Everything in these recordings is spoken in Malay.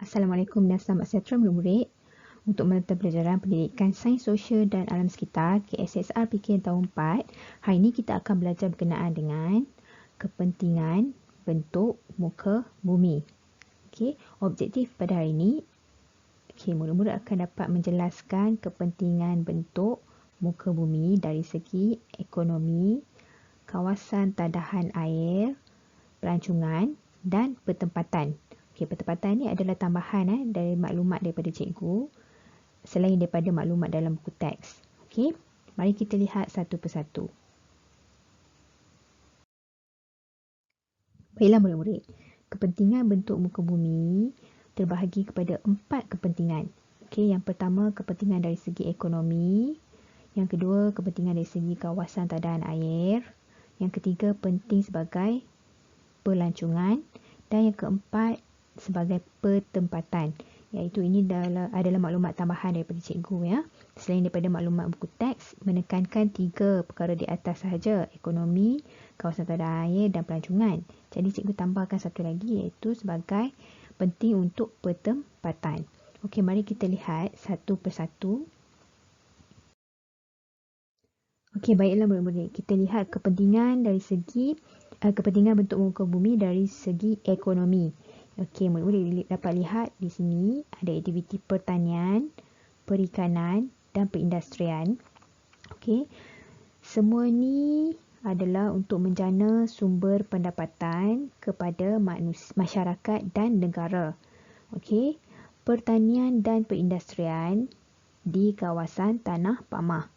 Assalamualaikum dan selamat sejahtera murid-murid. Untuk mata pelajaran pendidikan Sains Sosial dan Alam Sekitar KSSR PKN tahun 4, hari ini kita akan belajar berkenaan dengan kepentingan bentuk muka bumi. Objektif pada hari ini, murid-murid akan dapat menjelaskan kepentingan bentuk muka bumi dari segi ekonomi, kawasan tadahan air, pelancongan dan pertempatan. Pertempatan ni adalah tambahan dari maklumat daripada cikgu selain daripada maklumat dalam buku teks. Mari kita lihat satu persatu. Baiklah murid-murid, kepentingan bentuk muka bumi terbahagi kepada 4 kepentingan. Yang pertama, kepentingan dari segi ekonomi. Yang kedua, kepentingan dari segi kawasan tadahan air. Yang ketiga, penting sebagai pelancongan. Dan yang keempat, sebagai pertempatan, iaitu ini adalah maklumat tambahan daripada cikgu selain daripada maklumat buku teks, menekankan 3 perkara di atas sahaja: ekonomi, kawasan tadahan air dan pelancongan. Jadi cikgu tambahkan satu lagi, iaitu sebagai penting untuk pertempatan. Mari kita lihat satu persatu. Baiklah murid-murid, kita lihat kepentingan dari segi kepentingan bentuk muka bumi dari segi ekonomi. Murid-murid dapat lihat di sini ada aktiviti pertanian, perikanan dan perindustrian. Semua ni adalah untuk menjana sumber pendapatan kepada masyarakat dan negara. Pertanian dan perindustrian di kawasan tanah pamah.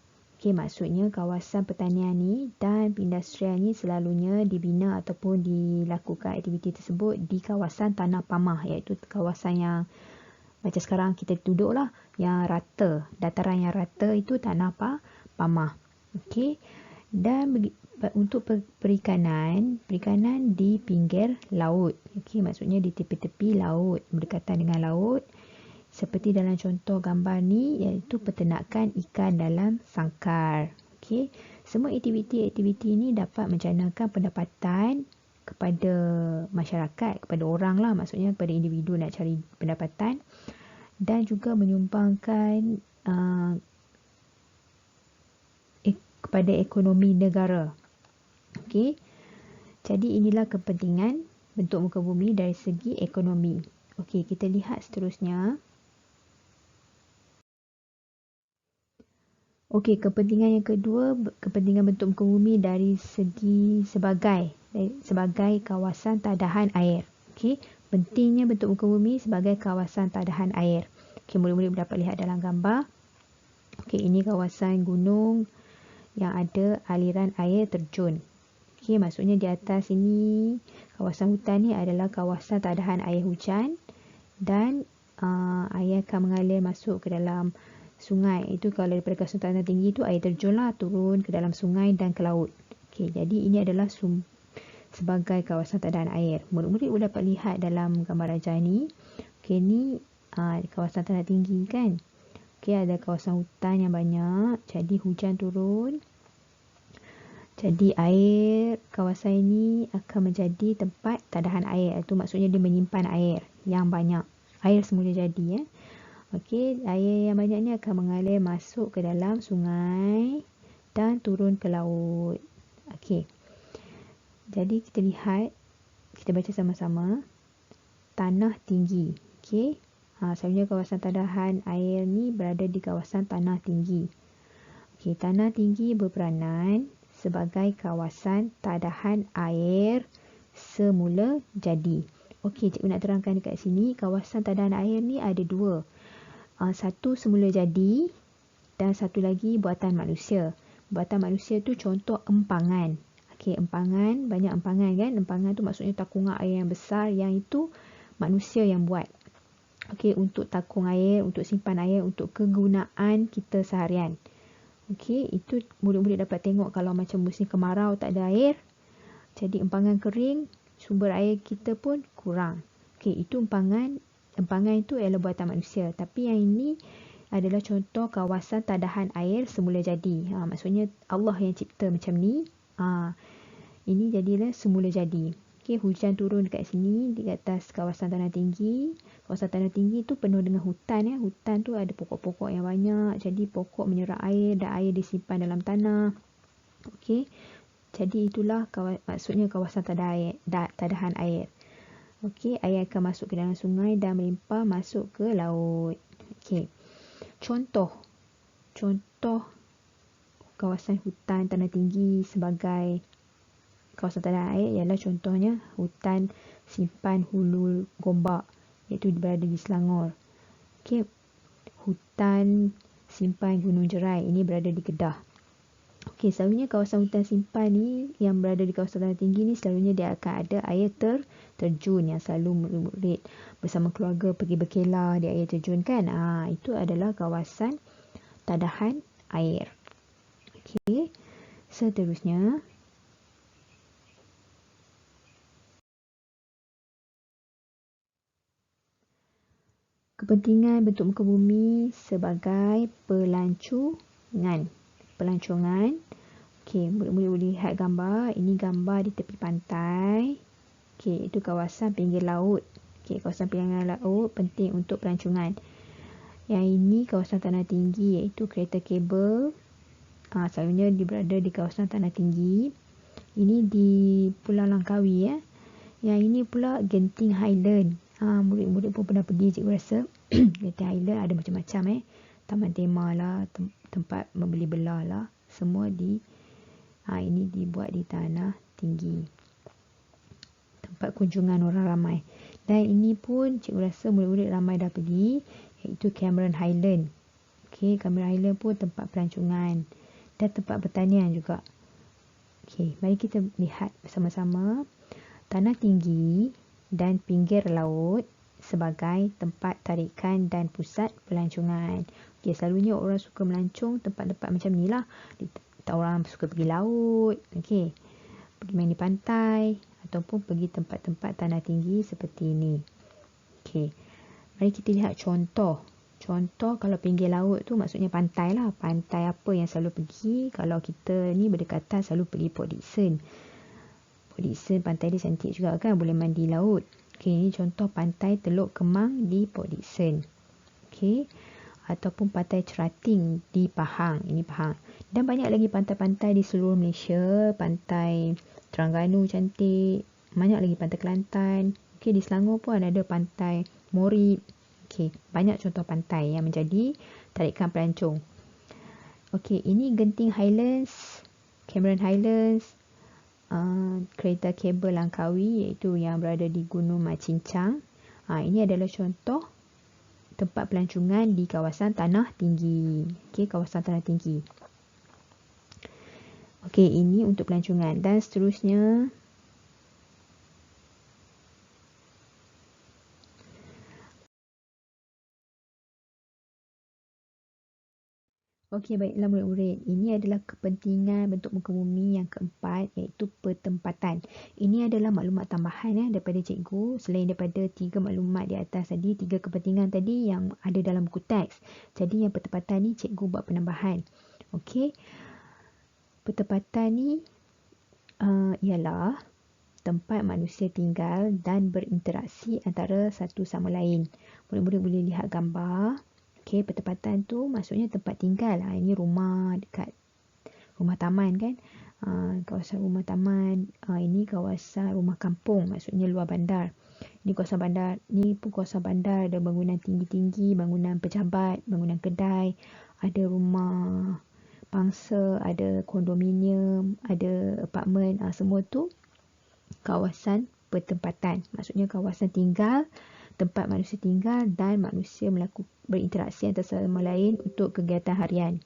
Maksudnya kawasan pertanian ni dan perindustrian ni selalunya dibina ataupun dilakukan aktiviti tersebut di kawasan tanah pamah, iaitu kawasan yang macam sekarang kita duduk lah, yang rata, dataran yang rata itu tanah pamah. Dan untuk perikanan di pinggir laut. Maksudnya di tepi-tepi laut, berdekatan dengan laut. Seperti dalam contoh gambar ni, iaitu peternakan ikan dalam sangkar. Semua aktiviti-aktiviti ni dapat menjanakan pendapatan kepada masyarakat, kepada orang lah, maksudnya kepada individu nak cari pendapatan, dan juga menyumbangkan kepada ekonomi negara. Jadi inilah kepentingan bentuk muka bumi dari segi ekonomi. Kita lihat seterusnya. Kepentingan yang kedua, kepentingan bentuk muka bumi dari segi sebagai kawasan tadahan air. Pentingnya bentuk muka bumi sebagai kawasan tadahan air. Murid-murid dapat lihat dalam gambar. Ini kawasan gunung yang ada aliran air terjun. Maksudnya di atas ini, kawasan hutan ni adalah kawasan tadahan air hujan dan air akan mengalir masuk ke dalam sungai. Itu kalau daripada kawasan tanah tinggi itu air terjun lah, turun ke dalam sungai dan ke laut. Jadi ini adalah sebagai kawasan tadahan air. Murid-murid boleh dapat lihat dalam gambar rajah ni. Ni kawasan tanah tinggi kan. Ada kawasan hutan yang banyak. Jadi hujan turun. Jadi air kawasan ini akan menjadi tempat tadahan air. Itu maksudnya dia menyimpan air yang banyak. Air semula jadi air yang banyak ni akan mengalir masuk ke dalam sungai dan turun ke laut. Jadi kita lihat, kita baca sama-sama. Tanah tinggi. Selalunya kawasan tadahan air ni berada di kawasan tanah tinggi. Tanah tinggi berperanan sebagai kawasan tadahan air semula jadi. Cikgu nak terangkan dekat sini, kawasan tadahan air ni ada 2. Satu semula jadi dan satu lagi buatan manusia. Buatan manusia tu contoh empangan. Empangan, banyak empangan kan. Empangan tu maksudnya takungan air yang besar, yang itu manusia yang buat. Untuk takung air, untuk simpan air, untuk kegunaan kita seharian. Itu murid-murid dapat tengok kalau macam musim kemarau tak ada air. Jadi empangan kering, sumber air kita pun kurang. Itu empangan. Empangan itu ialah buatan manusia. Tapi yang ini adalah contoh kawasan tadahan air semula jadi. Maksudnya Allah yang cipta macam ni. Ini jadilah semula jadi. Okey, hujan turun dekat sini di atas kawasan tanah tinggi. Kawasan tanah tinggi tu penuh dengan hutan ya. Hutan tu ada pokok-pokok yang banyak. Jadi pokok menyerap air dan air disimpan dalam tanah. Okey. Jadi itulah maksudnya kawasan tadahan air. Okey, air akan masuk ke dalam sungai dan melimpah masuk ke laut. Okey. Contoh kawasan hutan tanah tinggi sebagai kawasan tanah air ialah contohnya hutan simpan hulu gombak, iaitu berada di Selangor. Okey, hutan simpan Gunung Jerai, ini berada di Kedah. Okey, selalunya kawasan hutan simpan ni yang berada di kawasan tanah tinggi ni selalunya dia akan ada air terjun yang selalu murid bersama keluarga pergi berkelah di air terjun kan. Itu adalah kawasan tadahan air. Okey, seterusnya kepentingan bentuk muka bumi sebagai pelancongan. Okey, murid-murid boleh lihat gambar. Ini gambar di tepi pantai. Okey, itu kawasan pinggir laut. Okey, kawasan pinggir laut penting untuk pelancongan. Yang ini kawasan tanah tinggi iaitu kereta kabel. Selalunya dia berada di kawasan tanah tinggi. Ini di Pulau Langkawi ya. Yang ini pula Genting Highland. Murid-murid pun pernah pergi, cikgu rasa. Genting Highland ada macam-macam taman tema lah, tempat membeli belah lah. Semua ini dibuat di tanah tinggi. Tempat kunjungan orang ramai. Dan ini pun cikgu rasa murid-murid ramai dah pergi, iaitu Cameron Highland. Okey, Cameron Highland pun tempat pelancongan dan tempat pertanian juga. Okey, mari kita lihat bersama-sama tanah tinggi dan pinggir laut sebagai tempat tarikan dan pusat pelancongan. Okey, selalunya orang suka melancong tempat-tempat macam ni lah. Orang suka pergi laut, okey, pergi main di pantai ataupun pergi tempat-tempat tanah tinggi seperti ini. Okey, mari kita lihat contoh. Contoh kalau pinggir laut tu maksudnya pantai lah. Pantai apa yang selalu pergi? Kalau kita ni berdekatan selalu pergi Port Dickson. Port Dickson pantai dia cantik juga kan, boleh mandi laut. Okey, ini contoh pantai Teluk Kemang di Port Dickson. Okey, ataupun pantai Cerating di Pahang. Ini Pahang. Dan banyak lagi pantai-pantai di seluruh Malaysia. Pantai Terengganu cantik. Banyak lagi pantai Kelantan. Okey, di Selangor pun ada pantai Morit. Okey, banyak contoh pantai yang menjadi tarikan pelancong. Okey, ini Genting Highlands, Cameron Highlands, kereta kabel Langkawi iaitu yang berada di Gunung Mat Cincang. Ini adalah contoh tempat pelancongan di kawasan tanah tinggi. Okey, kawasan tanah tinggi. Okey, ini untuk pelancongan dan seterusnya. Okey, baiklah murid-murid. Ini adalah kepentingan bentuk muka bumi yang keempat iaitu pertempatan. Ini adalah maklumat tambahan daripada cikgu selain daripada 3 maklumat di atas tadi, 3 kepentingan tadi yang ada dalam buku teks. Jadi yang pertempatan ni cikgu buat penambahan. Okey. Pertempatan ni ialah tempat manusia tinggal dan berinteraksi antara satu sama lain. Murid-murid boleh lihat gambar. Okey, pertempatan tu maksudnya tempat tinggal. Ini rumah dekat rumah taman kan. Kawasan rumah taman. Ini kawasan rumah kampung, maksudnya luar bandar. Ini kawasan bandar. Ni pun kawasan bandar, ada bangunan tinggi-tinggi, bangunan pejabat, bangunan kedai, ada rumah pangsa, ada kondominium, ada apartmen. Semua tu kawasan pertempatan. Maksudnya kawasan tinggal, tempat manusia tinggal dan manusia berinteraksi antara sama lain untuk kegiatan harian.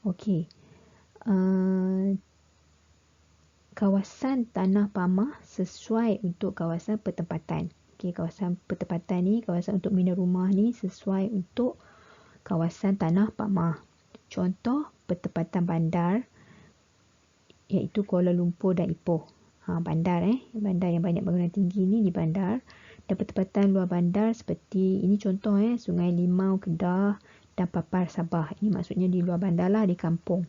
Okey. Kawasan tanah pamah sesuai untuk kawasan pertempatan. Okey, kawasan pertempatan ni, kawasan untuk bina rumah ni sesuai untuk kawasan tanah pamah. Contoh pertempatan bandar iaitu Kuala Lumpur dan Ipoh. Bandar bandar yang banyak bangunan tinggi ni di bandar. Dan pertempatan luar bandar seperti ini contoh Sungai Limau Kedah dan Papar Sabah. Ini maksudnya di luar bandar lah, di kampung.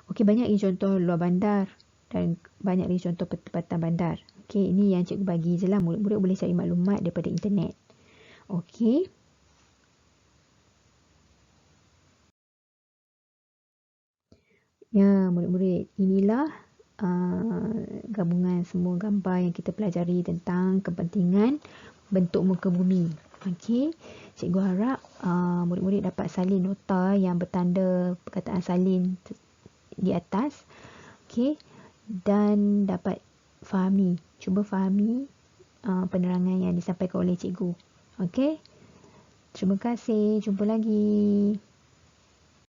Okey, banyak lagi contoh luar bandar. dan banyak lagi contoh pertempatan bandar. Okey, ini yang cikgu bagi je lah. Murid-murid boleh cari maklumat daripada internet. Okey. Ya, murid-murid, inilah gabungan semua gambar yang kita pelajari tentang kepentingan bentuk muka bumi. Okey, cikgu harap murid-murid dapat salin nota yang bertanda perkataan salin di atas. Okey, dan dapat cuba fahami penerangan yang disampaikan oleh cikgu. Okey, terima kasih. Jumpa lagi.